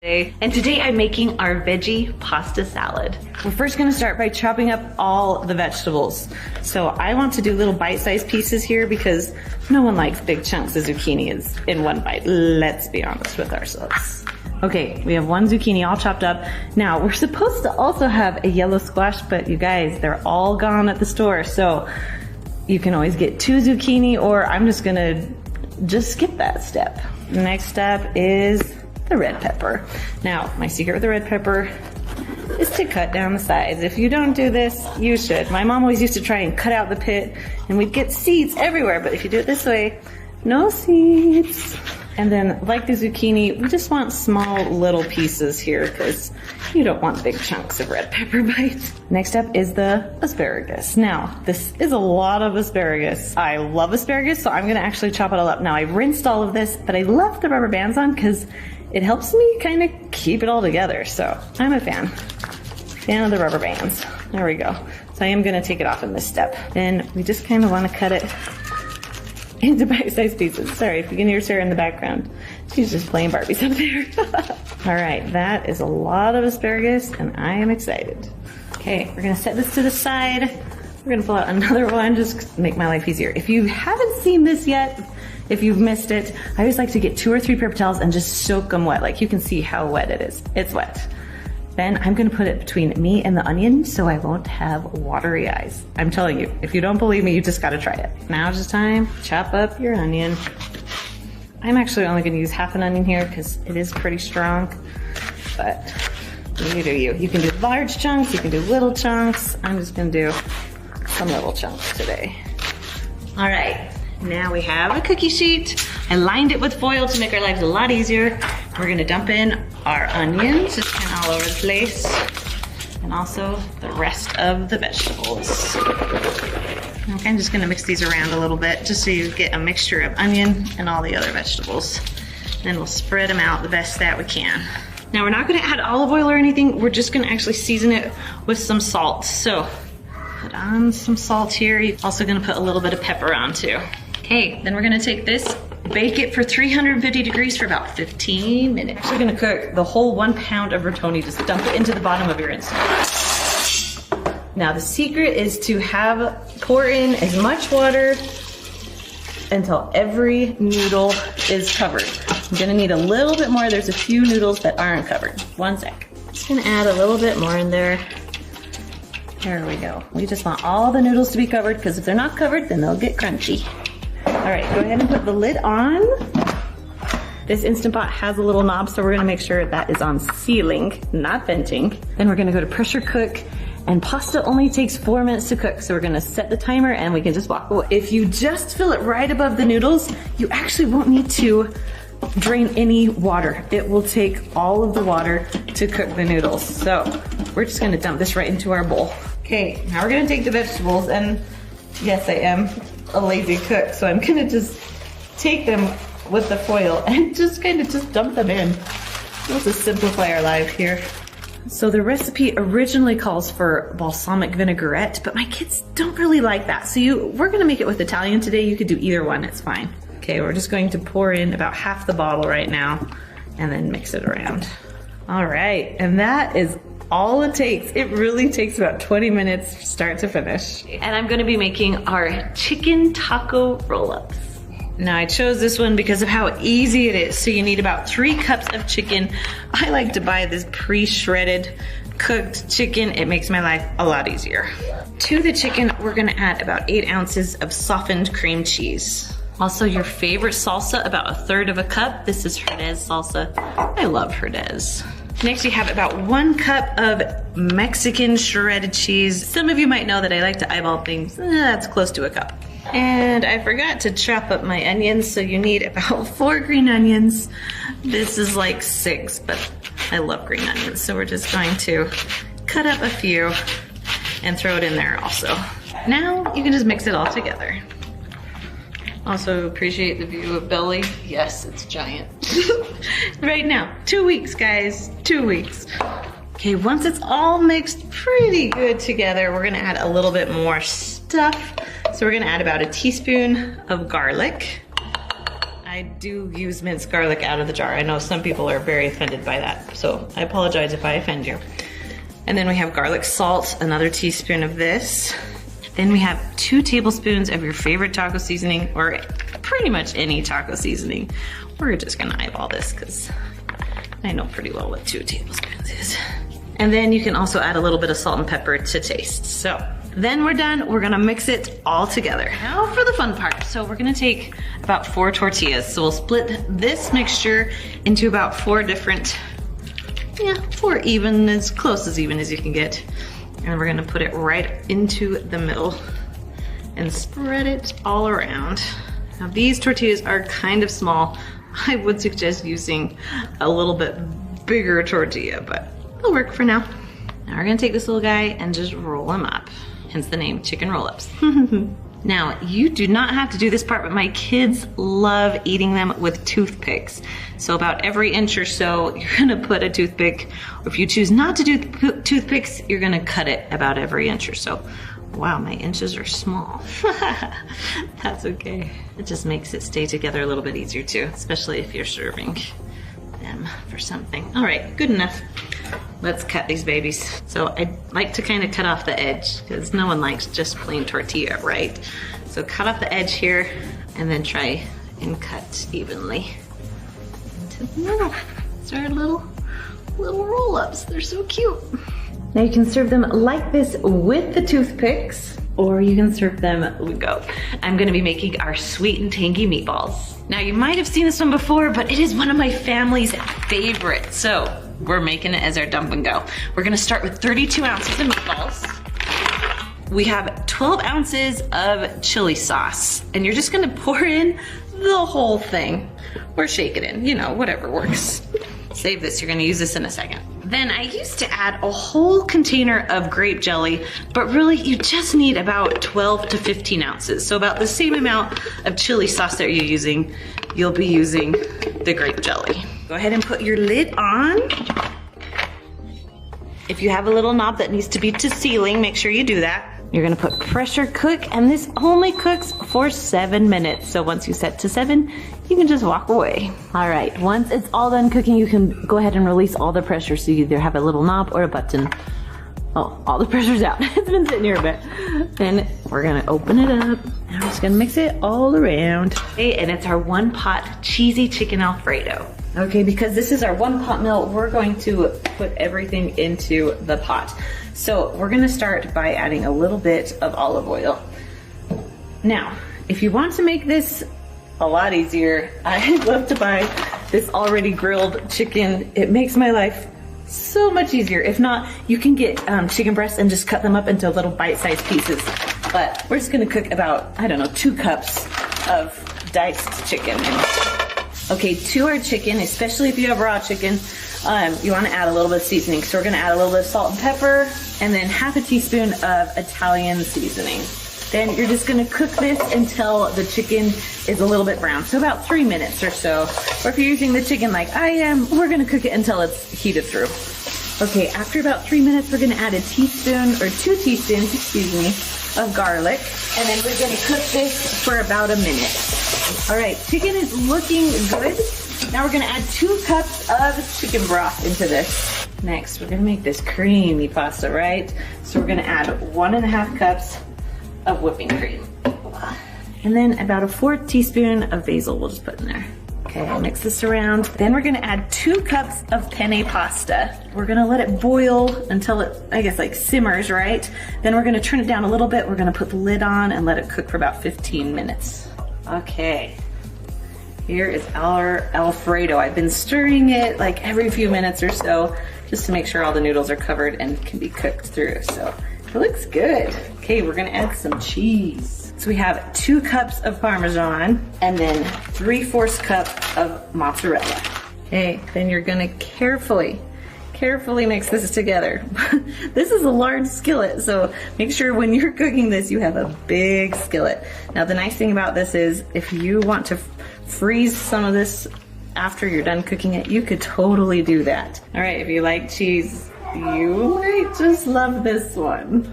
And today I'm making our veggie pasta salad. We're first gonna start by chopping up all the vegetables. So I want to do little bite-sized pieces here because no one likes big chunks of zucchini in one bite. Let's be honest with ourselves. Okay, we have one zucchini all chopped up. Now we're supposed to also have a yellow squash, but you guys, they're all gone at the store. So you can always get 2 zucchini, or I'm just gonna skip that step. The next step is the red pepper. Now, my secret with the red pepper is to cut down the sides. If you don't do this, you should. My mom always used to try and cut out the pit and we'd get seeds everywhere, but if you do it this way, no seeds. And then, like the zucchini, we just want small little pieces here because you don't want big chunks of red pepper bites. Next up is the asparagus. Now, this is a lot of asparagus. I love asparagus, so I'm gonna actually chop it all up. Now, I rinsed all of this, but I left the rubber bands on because it helps me kind of keep it all together. So I'm a fan of the rubber bands. There we go. So I am gonna take it off in this step. Then we just kind of wanna cut it into bite-sized pieces. Sorry if you can hear Sarah in the background. She's just playing Barbies up there. All right, that is a lot of asparagus and I am excited. Okay, we're gonna set this to the side. We're gonna pull out another one just to make my life easier. If you haven't seen this yet, if you've missed it, I always like to get 2 or 3 paper towels and just soak them wet. Like you can see how wet it is. It's wet. Then I'm gonna put it between me and the onion so I won't have watery eyes. I'm telling you, if you don't believe me, you just gotta try it. Now's the time, chop up your onion. I'm actually only gonna use half an onion here because it is pretty strong, but you do you. You can do large chunks, you can do little chunks. I'm just gonna do some little chunks today. All right. Now we have a cookie sheet. I lined it with foil to make our lives a lot easier. We're gonna dump in our onions, just kind of all over the place, and also the rest of the vegetables. Okay, I'm just gonna mix these around a little bit just so you get a mixture of onion and all the other vegetables. Then we'll spread them out the best that we can. Now we're not gonna add olive oil or anything. We're just gonna actually season it with some salt. So put on some salt here. You're also gonna put a little bit of pepper on too. Okay, then we're gonna take this, bake it for 350 degrees for about 15 minutes. We're gonna cook the whole 1 pound of rotoni. Just dump it into the bottom of your Instant Pot. Now the secret is to pour in as much water until every noodle is covered. I'm gonna need a little bit more. There's a few noodles that aren't covered. 1 sec. Just gonna add a little bit more in there. There we go. We just want all the noodles to be covered because if they're not covered, then they'll get crunchy. All right, go ahead and put the lid on. This Instant Pot has a little knob, so we're gonna make sure that is on sealing, not venting. Then we're gonna go to pressure cook, and pasta only takes 4 minutes to cook, so we're gonna set the timer and we can just walk away. If you just fill it right above the noodles, you actually won't need to drain any water. It will take all of the water to cook the noodles. So we're just gonna dump this right into our bowl. Okay, now we're gonna take the vegetables, and yes, I am a lazy cook, so I'm gonna just take them with the foil and just dump them in. Let's just simplify our life here. So the recipe originally calls for balsamic vinaigrette, but my kids don't really like that. So we're gonna make it with Italian today. You could do either one, it's fine. Okay, we're just going to pour in about half the bottle right now and then mix it around. All right, and that is all it takes. It really takes about 20 minutes start to finish. And I'm gonna be making our chicken taco roll-ups. Now I chose this one because of how easy it is. So you need about 3 cups of chicken. I like to buy this pre-shredded cooked chicken. It makes my life a lot easier. To the chicken, we're gonna add about 8 ounces of softened cream cheese. Also your favorite salsa, about 1/3 cup. This is Herdez salsa. I love Herdez. Next you have about 1 cup of Mexican shredded cheese. Some of you might know that I like to eyeball things. That's close to 1 cup. And I forgot to chop up my onions, so you need about 4 green onions. This is like 6, but I love green onions, so we're just going to cut up a few and throw it in there also. Now you can just mix it all together. Also appreciate the view of Belly. Yes, it's giant. Right now, 2 weeks, guys, 2 weeks. Okay, once it's all mixed pretty good together, we're gonna add a little bit more stuff. So we're gonna add about 1 teaspoon of garlic. I do use minced garlic out of the jar. I know some people are very offended by that, so I apologize if I offend you. And then we have garlic salt, another teaspoon of this. Then we have 2 tablespoons of your favorite taco seasoning, or pretty much any taco seasoning. We're just gonna eyeball this because I know pretty well what 2 tablespoons is. And then you can also add a little bit of salt and pepper to taste. So then we're done. We're gonna mix it all together. Now for the fun part. So we're gonna take about 4 tortillas. So we'll split this mixture into about 4 different, 4 even, as close as even as you can get. And we're gonna put it right into the middle and spread it all around. Now these tortillas are kind of small. I would suggest using a little bit bigger tortilla, but it'll work for now. Now we're gonna take this little guy and just roll him up. Hence the name chicken roll-ups. Now, you do not have to do this part, but my kids love eating them with toothpicks. So about every inch or so, you're gonna put a toothpick, or if you choose not to do toothpicks, you're gonna cut it about every inch or so. Wow, my inches are small. That's okay. It just makes it stay together a little bit easier too, especially if you're serving them for something. All right, good enough. Let's cut these babies. So I like to kind of cut off the edge because no one likes just plain tortilla, right? So cut off the edge here and then try and cut evenly into the middle. These are little roll-ups. They're so cute. Now you can serve them like this with the toothpicks, or you can serve them go. I'm gonna be making our sweet and tangy meatballs. Now you might have seen this one before, but it is one of my family's favorites. So we're making it as our dump and go. We're gonna start with 32 ounces of meatballs. We have 12 ounces of chili sauce, and you're just gonna pour in the whole thing, or shake it in, whatever works. Save this, you're gonna use this in a second. Then I used to add a whole container of grape jelly, but really you just need about 12 to 15 ounces. So about the same amount of chili sauce that you're using, you'll be using the grape jelly. Go ahead and put your lid on. If you have a little knob that needs to be to sealing, make sure you do that. You're gonna put pressure cook, and this only cooks for 7 minutes. So once you set to 7, you can just walk away. All right, once it's all done cooking, you can go ahead and release all the pressure. So you either have a little knob or a button. Oh, all the pressure's out. It's been sitting here a bit. Then we're gonna open it up. And we're just gonna mix it all around. Okay, and it's our 1 pot cheesy chicken Alfredo. Okay, because this is our 1 pot meal, we're going to put everything into the pot. So we're gonna start by adding a little bit of olive oil. Now, if you want to make this a lot easier, I love to buy this already grilled chicken. It makes my life so much easier. If not, you can get chicken breasts and just cut them up into little bite-sized pieces. But we're just gonna cook about, 2 cups of diced chicken. Okay, to our chicken, especially if you have raw chicken, you wanna add a little bit of seasoning. So we're gonna add a little bit of salt and pepper, and then half a teaspoon of Italian seasoning. Then you're just gonna cook this until the chicken is a little bit brown. So about 3 minutes or so. Or if you're using the chicken like I am, we're gonna cook it until it's heated through. Okay, after about 3 minutes, we're gonna add a teaspoon, or 2 teaspoons, of garlic. And then we're gonna cook this for about a minute. All right, chicken is looking good. Now we're gonna add 2 cups of chicken broth into this. Next, we're gonna make this creamy pasta, right? So we're gonna add 1.5 cups of whipping cream. And then about a 4th teaspoon of basil we'll just put in there. Okay, I'll mix this around. Then we're gonna add 2 cups of penne pasta. We're gonna let it boil until it, simmers, right? Then we're gonna turn it down a little bit. We're gonna put the lid on and let it cook for about 15 minutes. Okay, here is our Alfredo. I've been stirring it like every few minutes or so, just to make sure all the noodles are covered and can be cooked through, so it looks good. Okay, we're gonna add some cheese. So we have 2 cups of Parmesan and then 3/4 cup of mozzarella. Okay, then you're gonna carefully mix this together. This is a large skillet, so make sure when you're cooking this, you have a big skillet. Now the nice thing about this is if you want to freeze some of this after you're done cooking it, you could totally do that. All right, if you like cheese, you might just love this one.